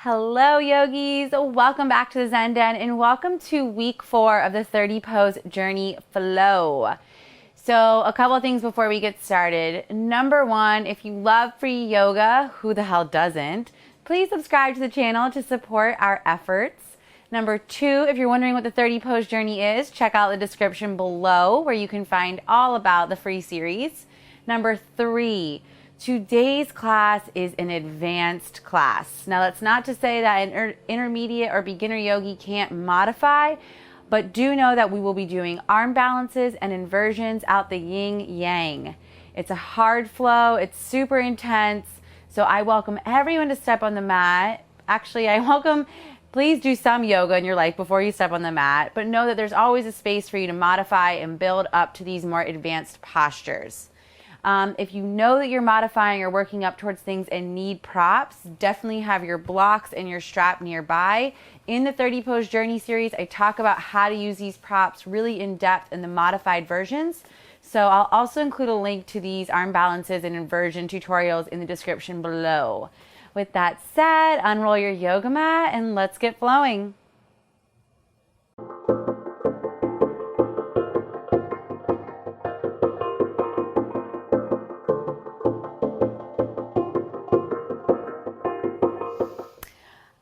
Hello yogis, welcome back to the Zen Den and welcome to week 4 of the 30 pose journey flow. So a couple of things before we get started. Number 1, if you love free yoga, who the hell doesn't? Please subscribe to the channel to support our efforts. Number 2, if you're wondering what the 30 pose journey is, check out the description below where you can find all about the free series. Number 3, today's class is an advanced class. Now, that's not to say that an intermediate or beginner yogi can't modify, but do know that we will be doing arm balances and inversions out the yin yang. It's a hard flow. It's super intense. So I welcome everyone to step on the mat. Actually, please do some yoga in your life before you step on the mat, but know that there's always a space for you to modify and build up to these more advanced postures. If you know that you're modifying or working up towards things and need props, definitely have your blocks and your strap nearby. In the 30 pose journey series, I talk about how to use these props really in depth in the modified versions. So I'll also include a link to these arm balances and inversion tutorials in the description below. With that said, unroll your yoga mat and let's get flowing.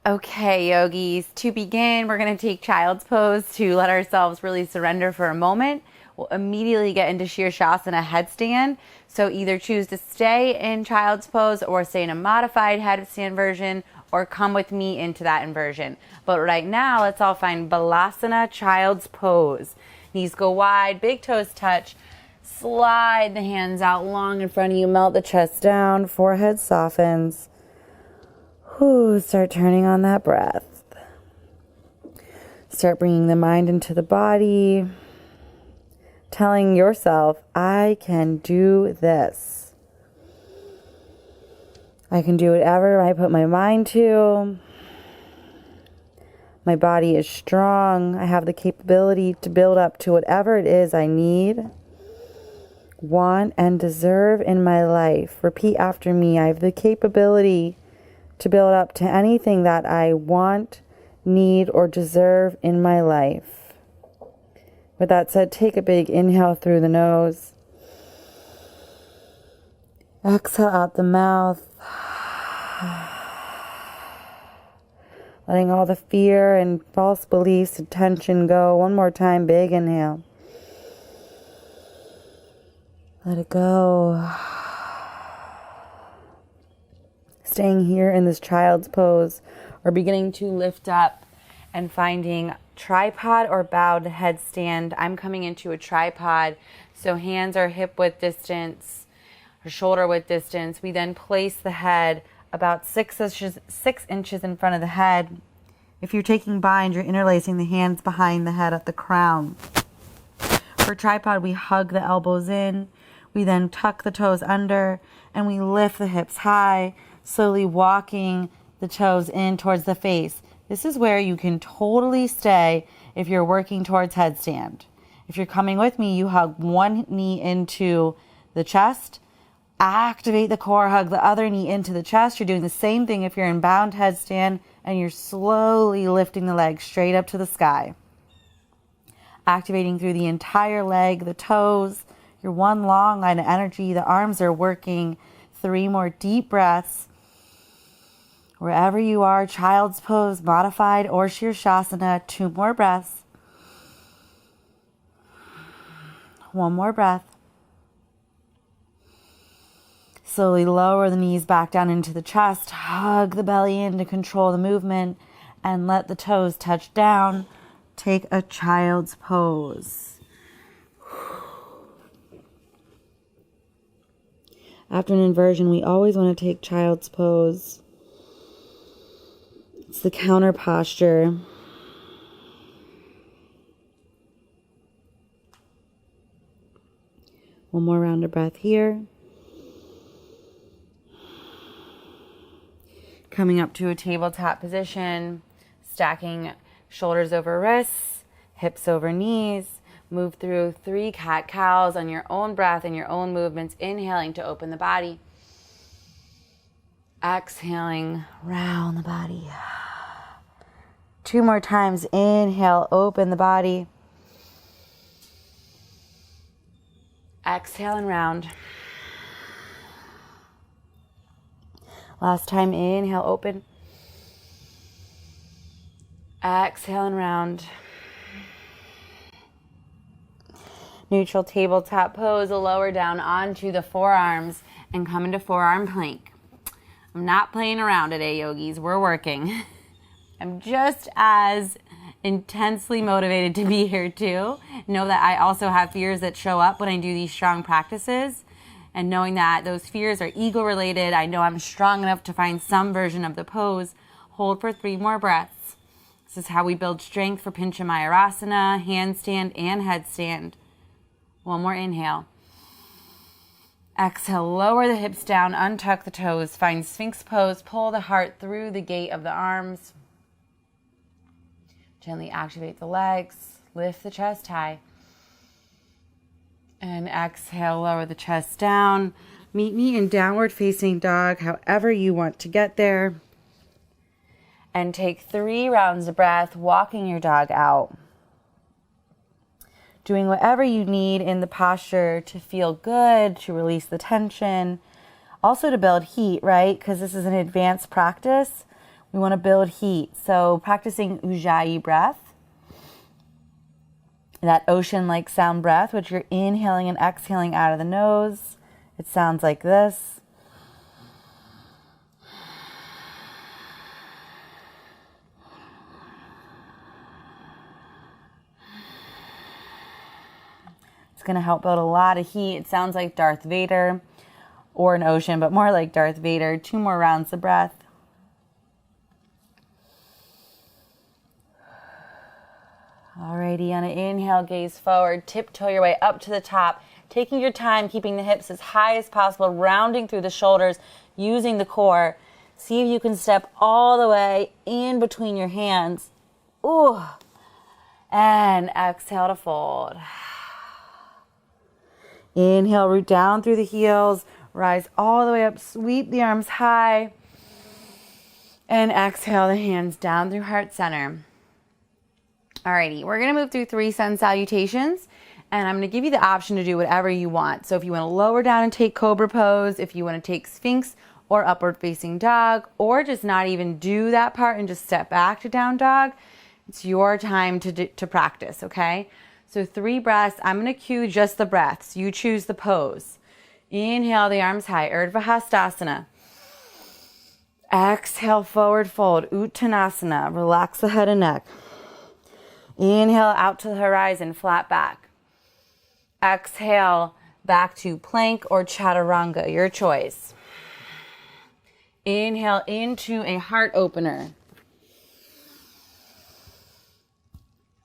Okay, yogis, to begin, we're going to take child's pose to let ourselves really surrender for a moment. We'll immediately get into 𝗪𝗪𝗃 headstand. So either choose to stay in child's pose or stay in a modified headstand version or come with me into that inversion. But right now, let's all find balasana child's pose. Knees go wide, big toes touch. Slide the hands out long in front of you, melt the chest down, forehead softens. Start turning on that breath. Start bringing the mind into the body. Telling yourself, I can do this. I can do whatever I put my mind to. My body is strong. I have the capability to build up to whatever it is I need, want, and deserve in my life. Repeat after me. I have the capability to build up to anything that I want, need, or deserve in my life. With that said, take a big inhale through the nose. Exhale out the mouth. Letting all the fear and false beliefs and tension go. One more time, big inhale. Let it go. Staying here in this child's pose or beginning to lift up and finding tripod or bowed headstand. I'm coming into a tripod, so hands are hip width distance or shoulder width distance. We then place the head about 6 inches in front of the head. If you're taking bind, you're interlacing the hands behind the head at the crown. For tripod, we hug the elbows in. We then tuck the toes under and we lift the hips high, slowly walking the toes in towards the face. This is where you can totally stay if you're working towards headstand. If you're coming with me, you hug one knee into the chest, activate the core, hug the other knee into the chest. You're doing the same thing if you're in bound headstand, and you're slowly lifting the leg straight up to the sky. Activating through the entire leg, the toes, your one long line of energy. The arms are working. 3 more deep breaths. Wherever you are, child's pose, modified, or 𝗪𝗪𝗃. 2 more breaths. 1 more breath. Slowly lower the knees back down into the chest. Hug the belly in to control the movement and let the toes touch down. Take a child's pose. After an inversion, we always want to take child's pose. It's the counter posture. One more round of breath here. Coming up to a tabletop position, stacking shoulders over wrists, hips over knees. Move through 3 cat-cows on your own breath and your own movements, inhaling to open the body. Exhaling, round the body. 2 more times. Inhale, open the body. Exhale and round. Last time, inhale, open. Exhale and round. Neutral tabletop pose, lower down onto the forearms and come into forearm plank. I'm not playing around today, yogis. We're working. I'm just as intensely motivated to be here too. Know that I also have fears that show up when I do these strong practices. And knowing that those fears are ego related, I know I'm strong enough to find some version of the pose. Hold for 3 more breaths. This is how we build strength for 𝗪𝗪 handstand, and headstand. 1 more inhale. Exhale, lower the hips down, untuck the toes, find Sphinx pose, pull the heart through the gate of the arms. Gently activate the legs, lift the chest high. And exhale, lower the chest down. Meet me in downward facing dog, however you want to get there. And take 3 rounds of breath, walking your dog out. Doing whatever you need in the posture to feel good, to release the tension. Also to build heat, right? Because this is an advanced practice. We want to build heat. So practicing ujjayi breath. That ocean-like sound breath, which you're inhaling and exhaling out of the nose. It sounds like this. It's going to help build a lot of heat. It sounds like Darth Vader or an ocean, but more like Darth Vader. 2 more rounds of breath. Alrighty, on an inhale, gaze forward, tiptoe your way up to the top, taking your time, keeping the hips as high as possible, rounding through the shoulders, using the core. See if you can step all the way in between your hands. Ooh. And exhale to fold. Inhale, root down through the heels, rise all the way up, sweep the arms high, and exhale the hands down through heart center. Alrighty, we're going to move through 3 sun salutations, and I'm going to give you the option to do whatever you want. So if you want to lower down and take cobra pose, if you want to take Sphinx or upward facing dog, or just not even do that part and just step back to down dog, it's your time to practice, okay? So 3 breaths. I'm going to cue just the breaths. You choose the pose. Inhale the arms high, 𝗪𝗲 𝗙𝗀𝗃. Exhale, forward fold, Uttanasana. Relax the head and neck. Inhale out to the horizon, flat back. Exhale, back to plank or chaturanga, your choice. Inhale into a heart opener.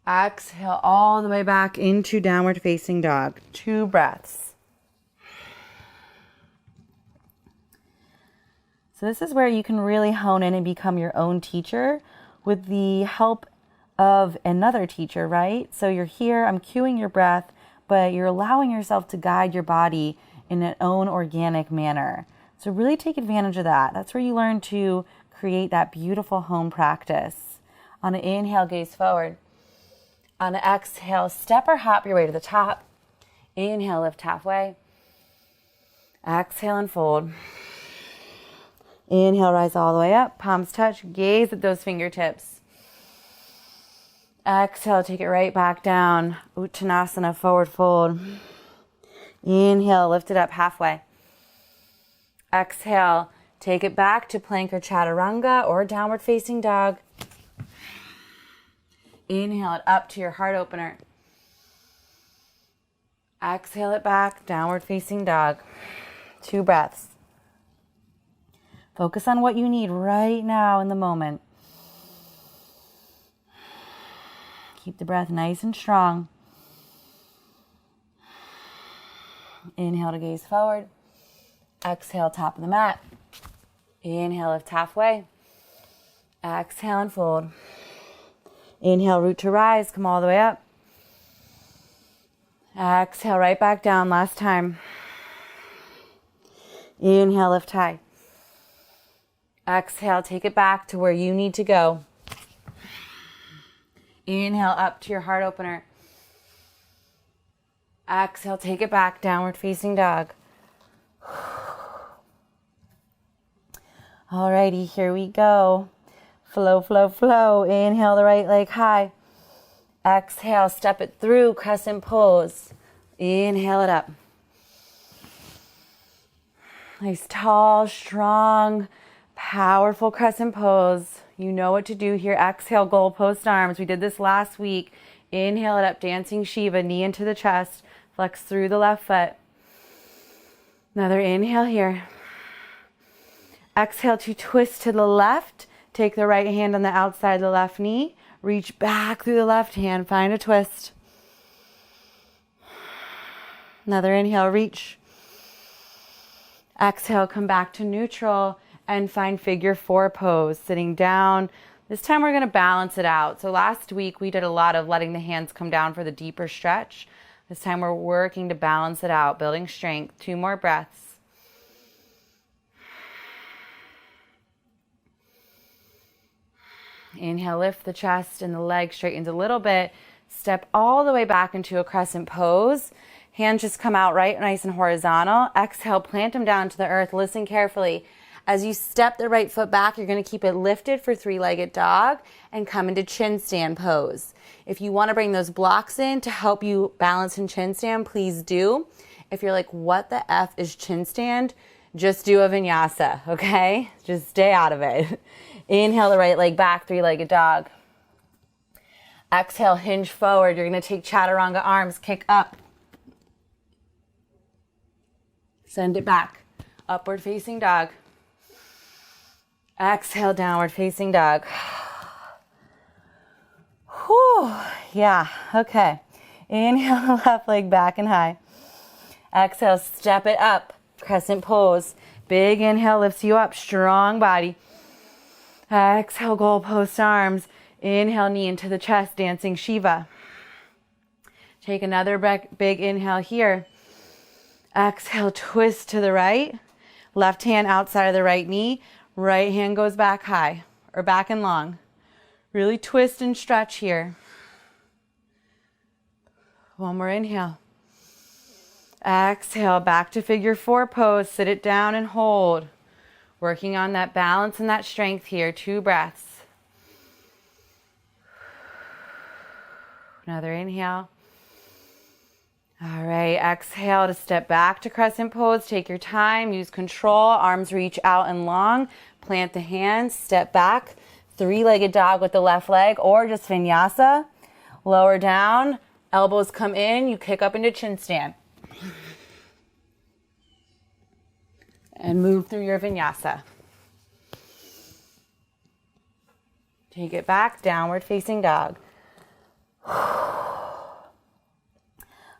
Exhale all the way back into downward facing dog. 2 breaths. So this is where you can really hone in and become your own teacher with the help of another teacher, right? So you're here, I'm cueing your breath, but you're allowing yourself to guide your body in an own organic manner. So really take advantage of that. That's where you learn to create that beautiful home practice. On an inhale, gaze forward. On an exhale, step or hop your way to the top. Inhale, lift halfway. Exhale and fold. Inhale, rise all the way up. Palms touch. Gaze at those fingertips. Exhale, take it right back down. Uttanasana, forward fold. Inhale, lift it up halfway. Exhale, take it back to plank or chaturanga or downward facing dog. Inhale it up to your heart opener. Exhale it back, downward facing dog. 2 breaths. Focus on what you need right now in the moment. Keep the breath nice and strong. Inhale to gaze forward. Exhale, top of the mat. Inhale, lift halfway. Exhale and fold. Inhale, root to rise. Come all the way up. Exhale, right back down. Last time. Inhale, lift high. Exhale, take it back to where you need to go. Inhale up to your heart opener. Exhale, take it back, downward facing dog. Alrighty, here we go. Flow, flow, flow. Inhale the right leg high. Exhale, step it through, crescent pose. Inhale it up. Nice, tall, strong, powerful crescent pose. You know what to do here. Exhale, goalpost arms. We did this last week. Inhale it up, dancing Shiva, knee into the chest. Flex through the left foot. Another inhale here. Exhale to twist to the left. Take the right hand on the outside of the left knee. Reach back through the left hand. Find a twist. Another inhale, reach. Exhale, come back to neutral and find figure 4 pose, sitting down. This time we're going to balance it out. So last week we did a lot of letting the hands come down for the deeper stretch. This time we're working to balance it out, building strength. 2 more breaths. Inhale, lift the chest and the leg straightens a little bit. Step all the way back into a crescent pose. Hands just come out right, nice and horizontal. Exhale, plant them down to the earth. Listen carefully. As you step the right foot back, you're going to keep it lifted for 3-legged dog and come into chin stand pose. If you want to bring those blocks in to help you balance in chin stand, please do. If you're like, what the F is chin stand? Just do a vinyasa, okay? Just stay out of it. Inhale the right leg back, 3-legged dog. Exhale, hinge forward. You're going to take chaturanga arms, kick up. Send it back. Upward facing dog. Exhale, downward facing dog. Whew. Yeah, okay. Inhale, left leg back and high. Exhale, step it up. Crescent pose. Big inhale lifts you up. Strong body. Exhale, goalpost arms. Inhale, knee into the chest, dancing Shiva. Take another big inhale here. Exhale, twist to the right. Left hand outside of the right knee. Right hand goes back high or back and long. Really twist and stretch here. One more inhale. Exhale, back to figure 4 pose. Sit it down and hold. Working on that balance and that strength here. 2 breaths. Another inhale. All right, exhale to step back to crescent pose. Take your time, use control. Arms reach out and long. Plant the hands, step back. 3-legged dog with the left leg or just vinyasa. Lower down, elbows come in, you kick up into chin stand. And move through your vinyasa. Take it back, downward facing dog.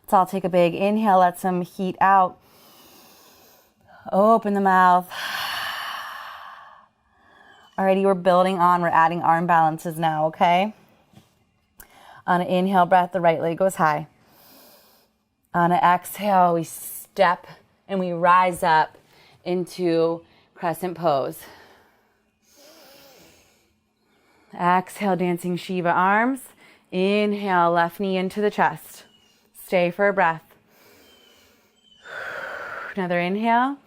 Let's all take a big inhale, let some heat out. Open the mouth. Alrighty, we're building on, we're adding arm balances now, okay? On an inhale breath, the right leg goes high. On an exhale, we step and we rise up into crescent pose. Exhale, dancing Shiva arms. Inhale, left knee into the chest. Stay for a breath. Another inhale.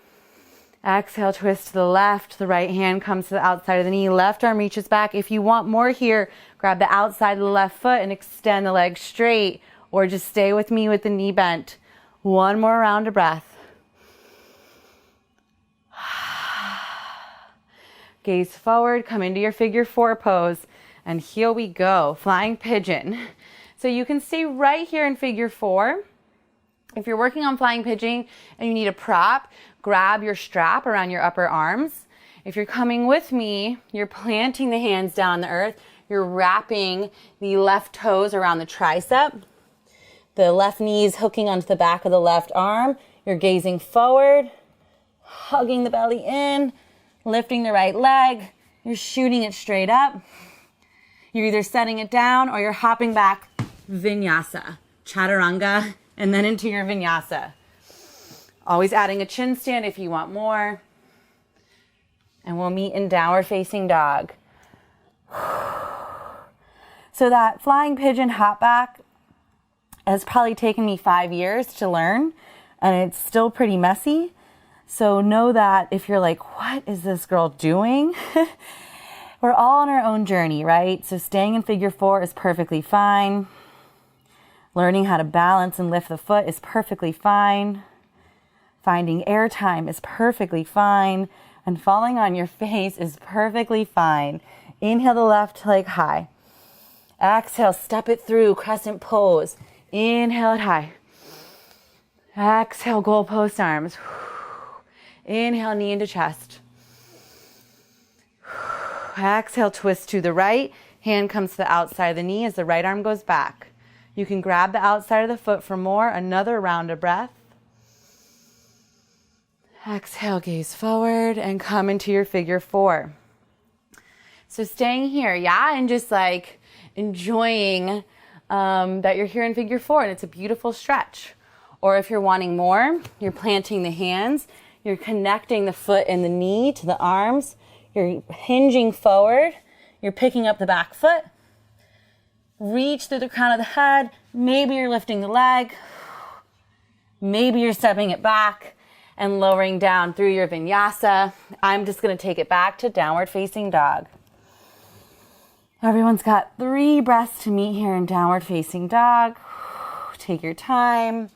Exhale, twist to the left. The right hand comes to the outside of the knee. Left arm reaches back. If you want more here, grab the outside of the left foot and extend the leg straight, or just stay with me with the knee bent. One more round of breath. Gaze forward, come into your figure 4 pose, and here we go, flying pigeon. So you can stay right here in figure 4. If you're working on flying pigeon and you need a prop, grab your strap around your upper arms. If you're coming with me, you're planting the hands down on the earth. You're wrapping the left toes around the tricep. The left knee is hooking onto the back of the left arm. You're gazing forward, hugging the belly in, lifting the right leg. You're shooting it straight up. You're either setting it down or you're hopping back, vinyasa, chaturanga, and then into your vinyasa. Always adding a chin stand if you want more. And we'll meet in downward facing dog. So that flying pigeon hop back has probably taken me 5 years to learn, and it's still pretty messy. So know that if you're like, what is this girl doing? We're all on our own journey, right? So staying in figure 4 is perfectly fine. Learning how to balance and lift the foot is perfectly fine. Finding airtime is perfectly fine. And falling on your face is perfectly fine. Inhale the left leg high. Exhale, step it through, crescent pose. Inhale it high. Exhale, goalpost arms. Inhale, knee into chest. Exhale, twist to the right. Hand comes to the outside of the knee as the right arm goes back. You can grab the outside of the foot for more. Another round of breath. Exhale, gaze forward and come into your figure 4. So staying here, yeah, and just like enjoying that you're here in figure 4, and it's a beautiful stretch. Or if you're wanting more, you're planting the hands, you're connecting the foot and the knee to the arms, you're hinging forward, you're picking up the back foot, reach through the crown of the head, maybe you're lifting the leg, maybe you're stepping it back and lowering down through your vinyasa. I'm just gonna take it back to downward facing dog. Everyone's got 3 breaths to meet here in downward facing dog. Take your time.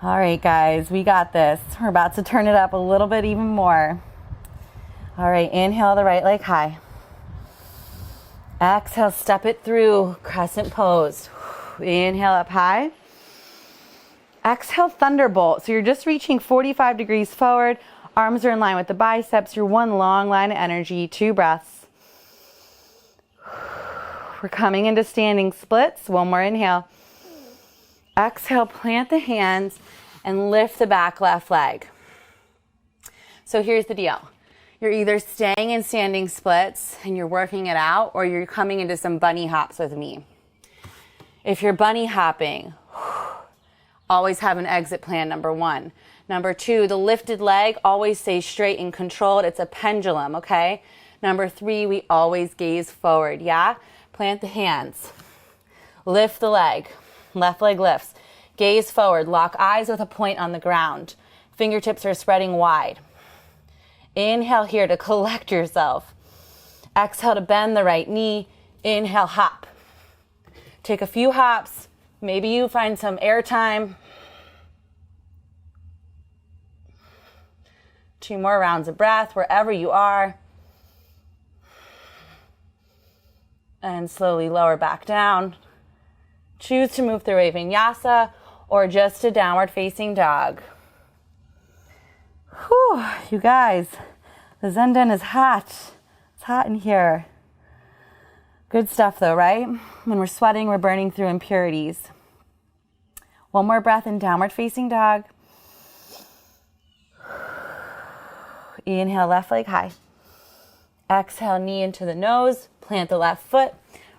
All right, guys, we got this. We're about to turn it up a little bit even more. All right, inhale the right leg high. Exhale, step it through, crescent pose. Inhale up high. Exhale, thunderbolt. So you're just reaching 45 degrees forward. Arms are in line with the biceps. You're one long line of energy, 2 breaths. We're coming into standing splits. One more inhale. Exhale, plant the hands and lift the back left leg. So here's the deal. You're either staying in standing splits and you're working it out, or you're coming into some bunny hops with me. If you're bunny hopping, always have an exit plan, number 1. Number 2, the lifted leg always stays straight and controlled. It's a pendulum, okay? Number 3, we always gaze forward, yeah? Plant the hands. Lift the leg. Left leg lifts. Gaze forward. Lock eyes with a point on the ground. Fingertips are spreading wide. Inhale here to collect yourself. Exhale to bend the right knee. Inhale, hop. Take a few hops. Maybe you find some air time. 2 more rounds of breath wherever you are. And slowly lower back down. Choose to move through a vinyasa or just a downward facing dog. Whew, you guys, the Zen Den is hot. It's hot in here. Good stuff though, right? When we're sweating, we're burning through impurities. One more breath in downward facing dog. Inhale, left leg high. Exhale, knee into the nose. Plant the left foot.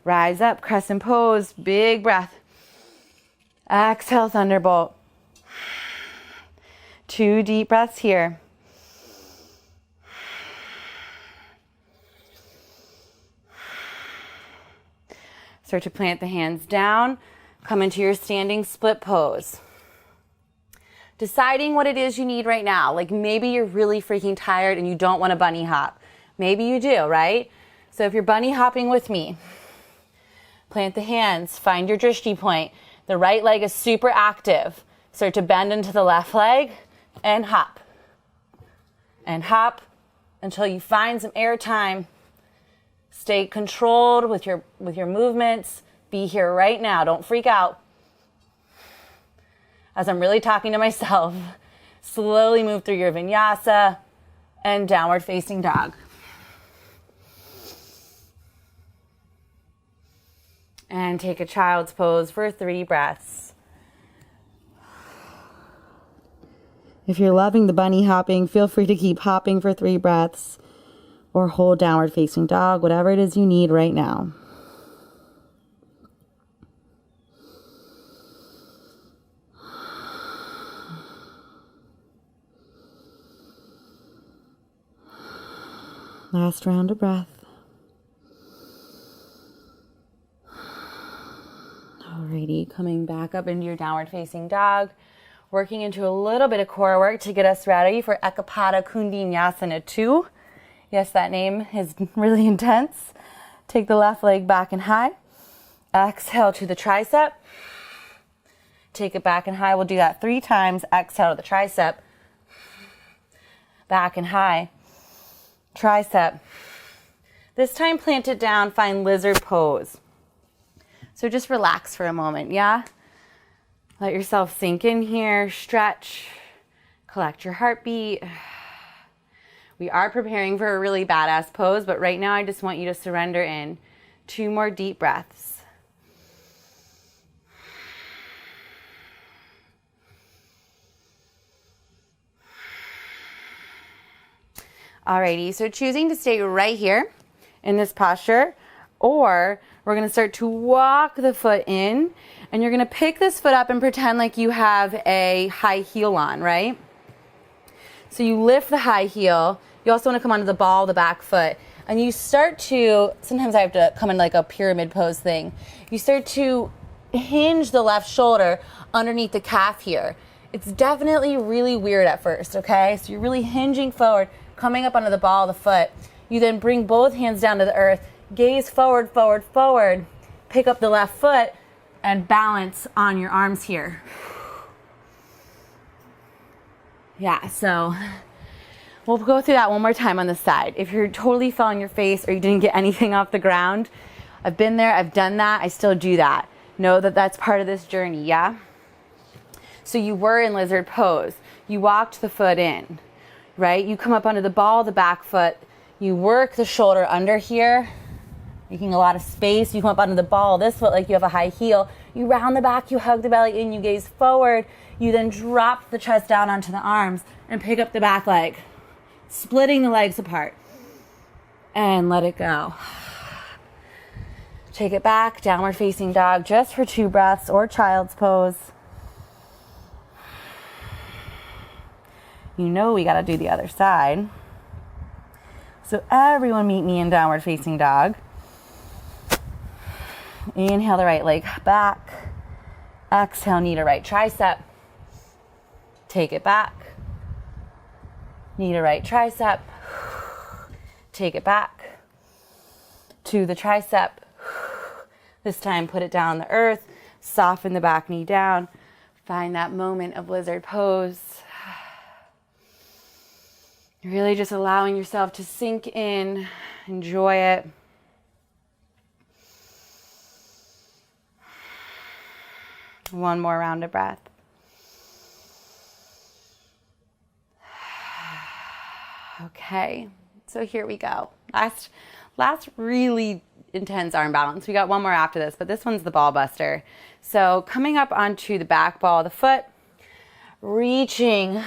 Rise up, crescent pose. Big breath. Exhale, thunderbolt. 2 deep breaths here. Start to plant the hands down. Come into your standing split pose. Deciding what it is you need right now. Like maybe you're really freaking tired and you don't want to bunny hop. Maybe you do, right? So if you're bunny hopping with me, plant the hands, find your drishti point. The right leg is super active. Start to bend into the left leg and hop. And hop until you find some air time. Stay controlled with your movements. Be here right now. Don't freak out. As I'm really talking to myself, slowly move through your vinyasa and downward facing dog. And take a child's pose for 3 breaths. If you're loving the bunny hopping, feel free to keep hopping for 3 breaths or hold downward facing dog, whatever it is you need right now. Last round of breath. Alrighty, coming back up into your downward facing dog, working into a little bit of core work to get us ready for 𝗄𝗶𝘁 𝗪𝗀𝗪𝗀𝗃 2. Yes, that name is really intense. Take the left leg back and high. Exhale to the tricep. Take it back and high. We'll do that 3 times. Exhale to the tricep. Back and high. Tricep. This time plant it down, find lizard pose. So just relax for a moment, yeah? Let yourself sink in here, stretch, collect your heartbeat. We are preparing for a really badass pose, but right now I just want you to surrender in. 2 more deep breaths. Alrighty, so choosing to stay right here in this posture, or we're going to start to walk the foot in, and you're going to pick this foot up and pretend like you have a high heel on, right? So you lift the high heel. You also want to come onto the ball of the back foot, and you start to, sometimes I have to come in like a pyramid pose thing. You start to hinge the left shoulder underneath the calf here. It's definitely really weird at first, okay? So you're really hinging forward, coming up onto the ball of the foot. You then bring both hands down to the earth, gaze forward, forward, forward, pick up the left foot, and balance on your arms here. Yeah, so we'll go through that one more time on the side. If you're totally fell on your face or you didn't get anything off the ground, I've been there, I've done that, I still do that. Know that that's part of this journey, yeah? So you were in lizard pose. You walked the foot in, right? You come up onto the ball of the back foot. You work the shoulder under here, making a lot of space. You come up onto the ball of this foot like you have a high heel. You round the back, you hug the belly in, you gaze forward. You then drop the chest down onto the arms and pick up the back leg, splitting the legs apart. And let it go. Take it back, downward facing dog, just for 2 breaths, or child's pose. You know we gotta do the other side. So everyone meet me in downward facing dog. Inhale the right leg back. Exhale, knee to right tricep. Take it back. Knee to right tricep. Take it back to the tricep. This time put it down on the earth. Soften the back knee down. Find that moment of lizard pose. Really just allowing yourself to sink in, enjoy it. One more round of breath. Okay, so here we go. Last really intense arm balance. We got one more after this, but this one's the ball buster. So coming up onto the back ball of the foot, reaching,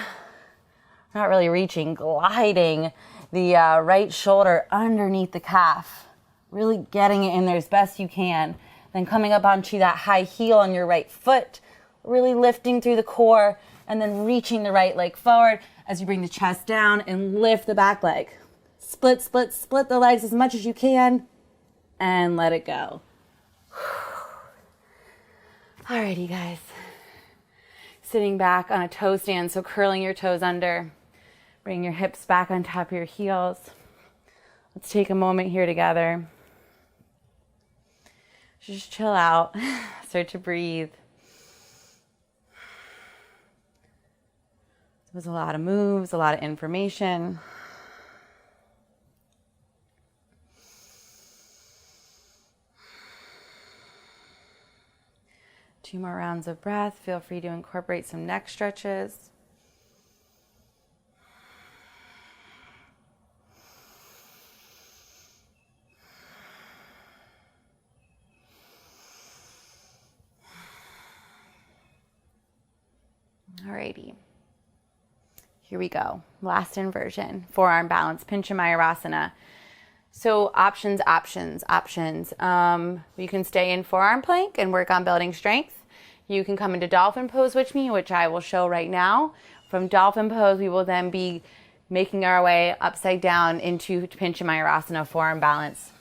not really reaching, gliding the right shoulder underneath the calf, really getting it in there as best you can. Then coming up onto that high heel on your right foot, really lifting through the core, and then reaching the right leg forward as you bring the chest down and lift the back leg. Split, split, split the legs as much as you can, and let it go. Alrighty, guys. Sitting back on a toe stand, so curling your toes under. Bring your hips back on top of your heels. Let's take a moment here together. Just chill out. Start to breathe. It was a lot of moves, a lot of information. Two more rounds of breath. Feel free to incorporate some neck stretches. Alrighty. Here we go. Last inversion. Forearm balance, 𝗪𝗀𝗪𝗀𝗃. So options. You can stay in forearm plank and work on building strength. You can come into dolphin pose with me, which I will show right now. From dolphin pose, we will then be making our way upside down into 𝗪𝗪 𝗪 forearm balance.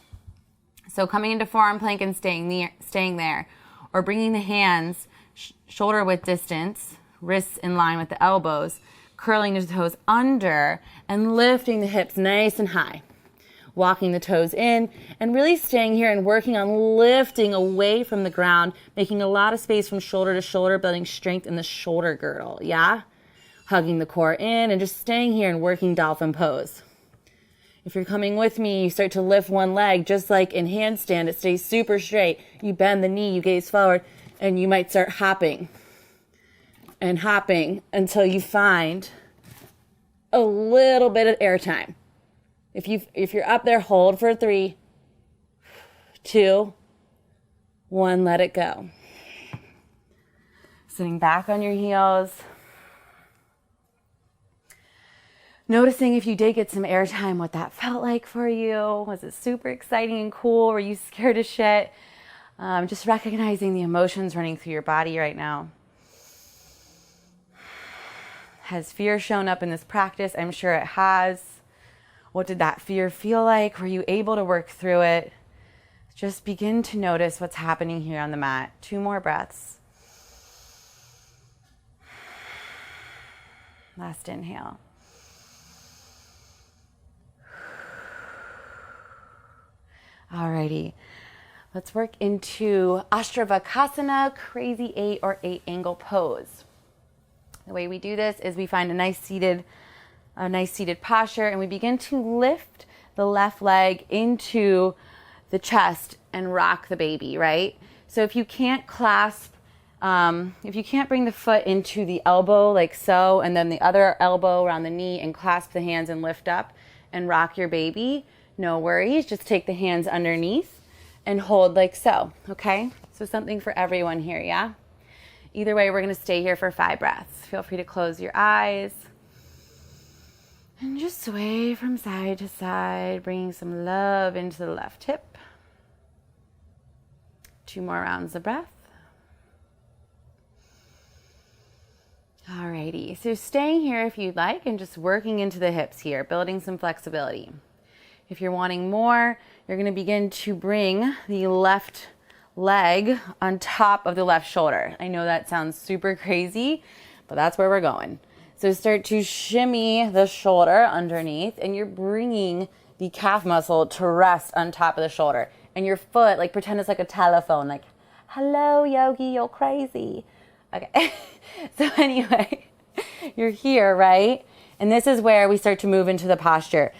So coming into forearm plank and staying there, or bringing the hands shoulder width distance, wrists in line with the elbows, curling the toes under and lifting the hips nice and high. Walking the toes in and really staying here and working on lifting away from the ground, making a lot of space from shoulder to shoulder, building strength in the shoulder girdle, yeah? Hugging the core in and just staying here and working dolphin pose. If you're coming with me, you start to lift one leg, just like in handstand, it stays super straight. You bend the knee, you gaze forward, and you might start hopping and hopping until you find a little bit of air time. If you're up there, hold for 3, 2, 1, let it go. Sitting back on your heels. Noticing if you did get some airtime, what that felt like for you. Was it super exciting and cool? Were you scared as shit? Just recognizing the emotions running through your body right now. Has fear shown up in this practice? I'm sure it has. What did that fear feel like? Were you able to work through it? Just begin to notice what's happening here on the mat. 2 more breaths. Last inhale. Alrighty, let's work into Ashtavakasana, crazy 8 or 8 angle pose. The way we do this is we find a nice seated posture, and we begin to lift the left leg into the chest and rock the baby, right? So if you can't clasp, if you can't bring the foot into the elbow like so, and then the other elbow around the knee and clasp the hands and lift up and rock your baby, no worries. Just take the hands underneath and hold like so, okay? So something for everyone here, yeah? Either way, we're gonna stay here for 5 breaths. Feel free to close your eyes. And just sway from side to side, bringing some love into the left hip. 2 more rounds of breath. Alrighty, so staying here if you'd like and just working into the hips here, building some flexibility. If you're wanting more, you're gonna begin to bring the left leg on top of the left shoulder. I know that sounds super crazy, but that's where we're going. So start to shimmy the shoulder underneath, and you're bringing the calf muscle to rest on top of the shoulder. And your foot, like pretend it's like a telephone, like, hello, yogi, you're crazy. Okay, so anyway, you're here, right? And this is where we start to move into the posture.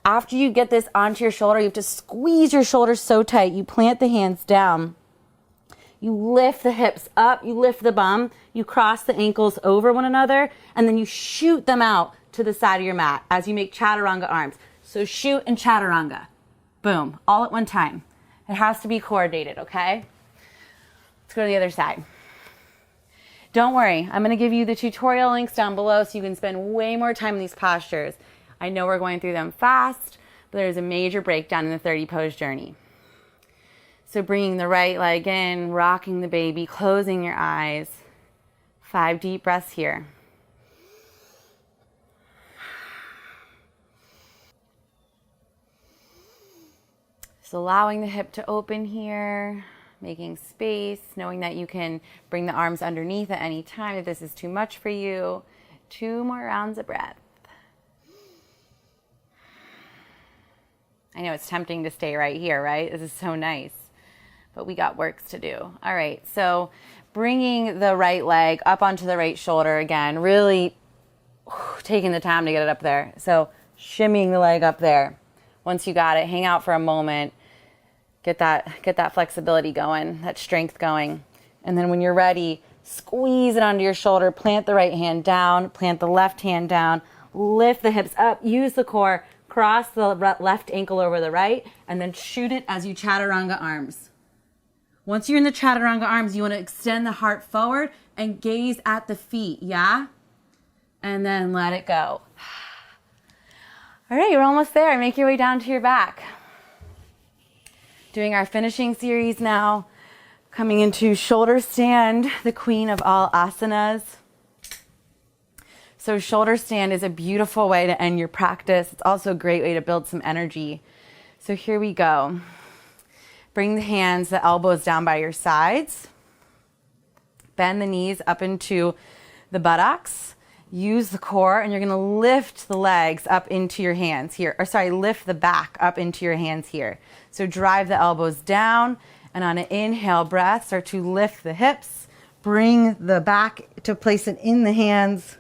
After you get this onto your shoulder, you have to squeeze your shoulders so tight. You plant the hands down. You lift the hips up, you lift the bum, you cross the ankles over one another, and then you shoot them out to the side of your mat as you make chaturanga arms. So shoot and chaturanga. Boom, all at one time. It has to be coordinated, okay? Let's go to the other side. Don't worry, I'm gonna give you the tutorial links down below so you can spend way more time in these postures. I know we're going through them fast, but there's a major breakdown in the 30 pose journey. So bringing the right leg in, rocking the baby, closing your eyes. 5 deep breaths here. Just allowing the hip to open here, making space, knowing that you can bring the arms underneath at any time if this is too much for you. 2 more rounds of breath. I know it's tempting to stay right here, right? This is so nice, but we got works to do. All right, so bringing the right leg up onto the right shoulder again, really taking the time to get it up there. So shimmying the leg up there. Once you got it, hang out for a moment, get that flexibility going, that strength going. And then when you're ready, squeeze it onto your shoulder, plant the right hand down, plant the left hand down, lift the hips up, use the core, cross the left ankle over the right, and then shoot it as you chaturanga arms. Once you're in the chaturanga arms, you want to extend the heart forward and gaze at the feet, yeah? And then let it go. All right, you're almost there. Make your way down to your back. Doing our finishing series now, coming into shoulder stand, the queen of all asanas. So shoulder stand is a beautiful way to end your practice. It's also a great way to build some energy. So here we go. Bring the hands, the elbows down by your sides. Bend the knees up into the buttocks. Use the core, and you're going to lift the legs up into your hands here. Or sorry, lift the back up into your hands here. So drive the elbows down, and on an inhale breath, start to lift the hips. Bring the back to place it in the hands.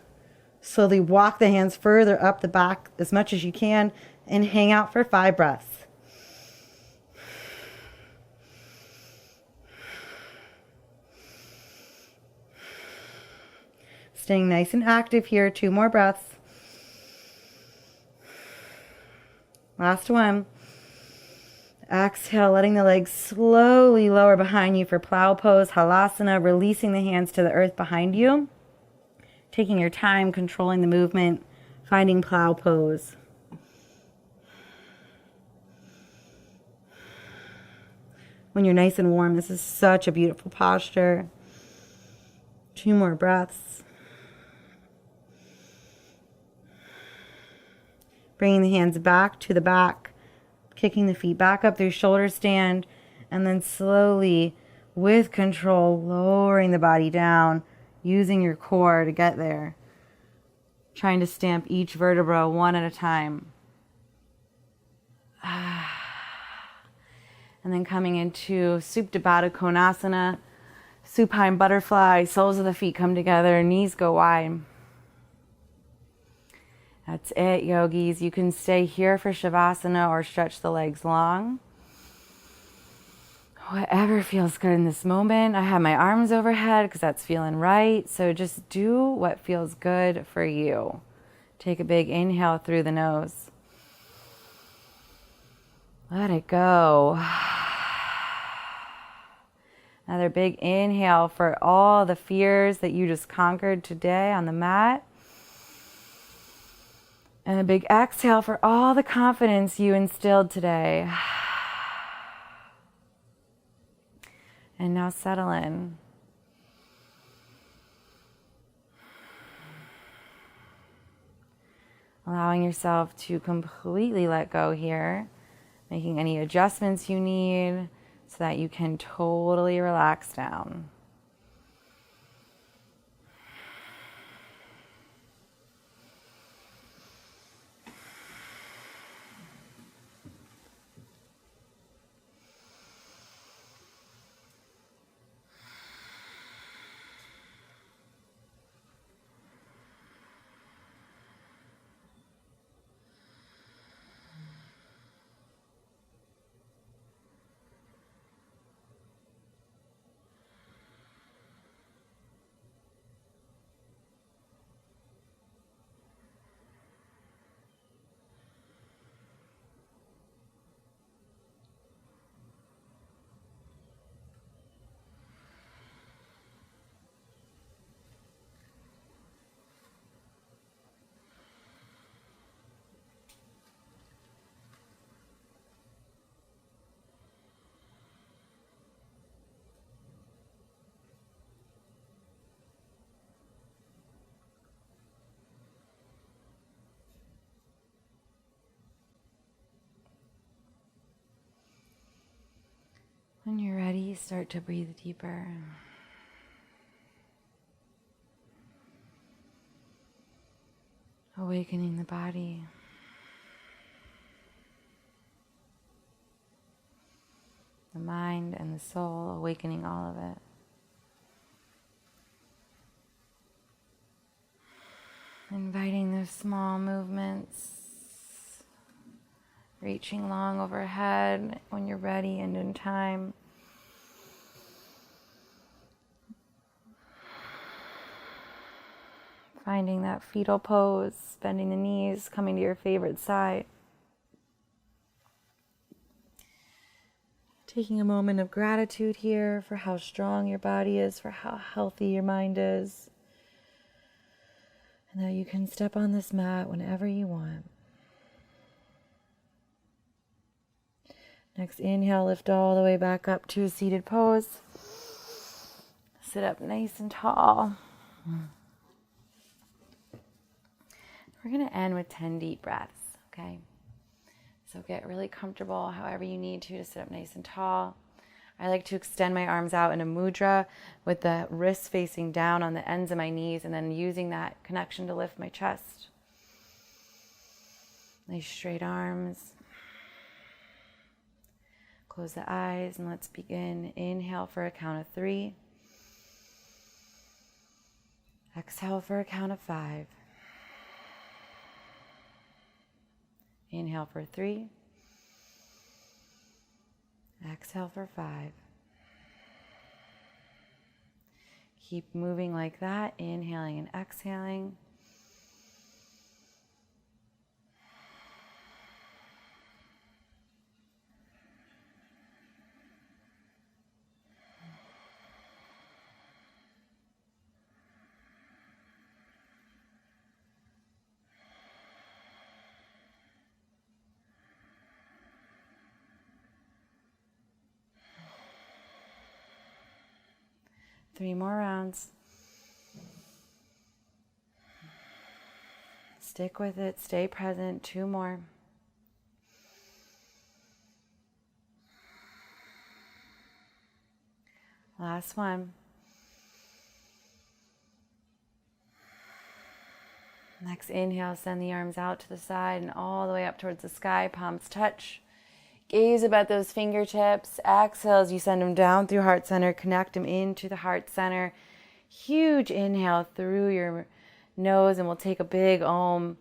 Slowly walk the hands further up the back as much as you can, and hang out for 5 breaths. Staying nice and active here. 2 more breaths. Last one. Exhale, letting the legs slowly lower behind you for plow pose, halasana, releasing the hands to the earth behind you. Taking your time, controlling the movement, finding plow pose. When you're nice and warm, this is such a beautiful posture. 2 more breaths. Bringing the hands back to the back, kicking the feet back up through shoulder stand, and then slowly, with control, lowering the body down, using your core to get there. Trying to stamp each vertebra one at a time. And then coming into 𝗙𝗵𝗵 𝗪𝗃, supine butterfly, soles of the feet come together, knees go wide. That's it, yogis. You can stay here for Shavasana or stretch the legs long. Whatever feels good in this moment. I have my arms overhead because that's feeling right. So just do what feels good for you. Take a big inhale through the nose. Let it go. Another big inhale for all the fears that you just conquered today on the mat. And a big exhale for all the confidence you instilled today. And now settle in. Allowing yourself to completely let go here. Making any adjustments you need so that you can totally relax down. When you're ready, start to breathe deeper. Awakening the body. The mind and the soul, awakening all of it. Inviting those small movements. Reaching long overhead when you're ready and in time. Finding that fetal pose, bending the knees, coming to your favorite side. Taking a moment of gratitude here for how strong your body is, for how healthy your mind is. And that you can step on this mat whenever you want. Next inhale, lift all the way back up to a seated pose. Sit up nice and tall. We're going to end with 10 deep breaths, okay? So get really comfortable however you need to sit up nice and tall. I like to extend my arms out in a mudra with the wrists facing down on the ends of my knees and then using that connection to lift my chest. Nice straight arms. Close the eyes and let's begin. Inhale for a count of 3. Exhale for a count of 5. Inhale for 3. Exhale for 5. Keep moving like that, inhaling and exhaling. Three more rounds. Stick with it, stay present. 2 more. Last one. Next inhale, send the arms out to the side and all the way up towards the sky, palms touch. Gaze about those fingertips. Exhale as you send them down through heart center. Connect them into the heart center. Huge inhale through your nose, and we'll take a big Om.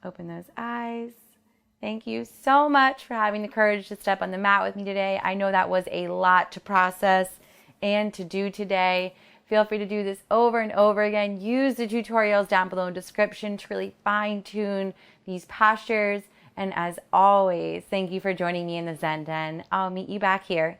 Open those eyes. Thank you so much for having the courage to step on the mat with me today. I know that was a lot to process and to do today. Feel free to do this over and over again. Use the tutorials down below in the description to really fine-tune these postures. And as always, thank you for joining me in the Zen Den. I'll meet you back here.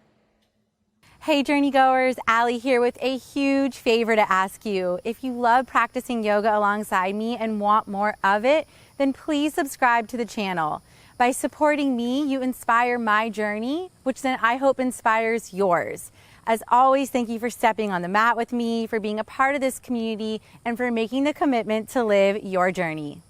Hey journey goers, Allie here with a huge favor to ask you. If you love practicing yoga alongside me and want more of it, then please subscribe to the channel. By supporting me, you inspire my journey, which then I hope inspires yours. As always, thank you for stepping on the mat with me, for being a part of this community, and for making the commitment to live your journey.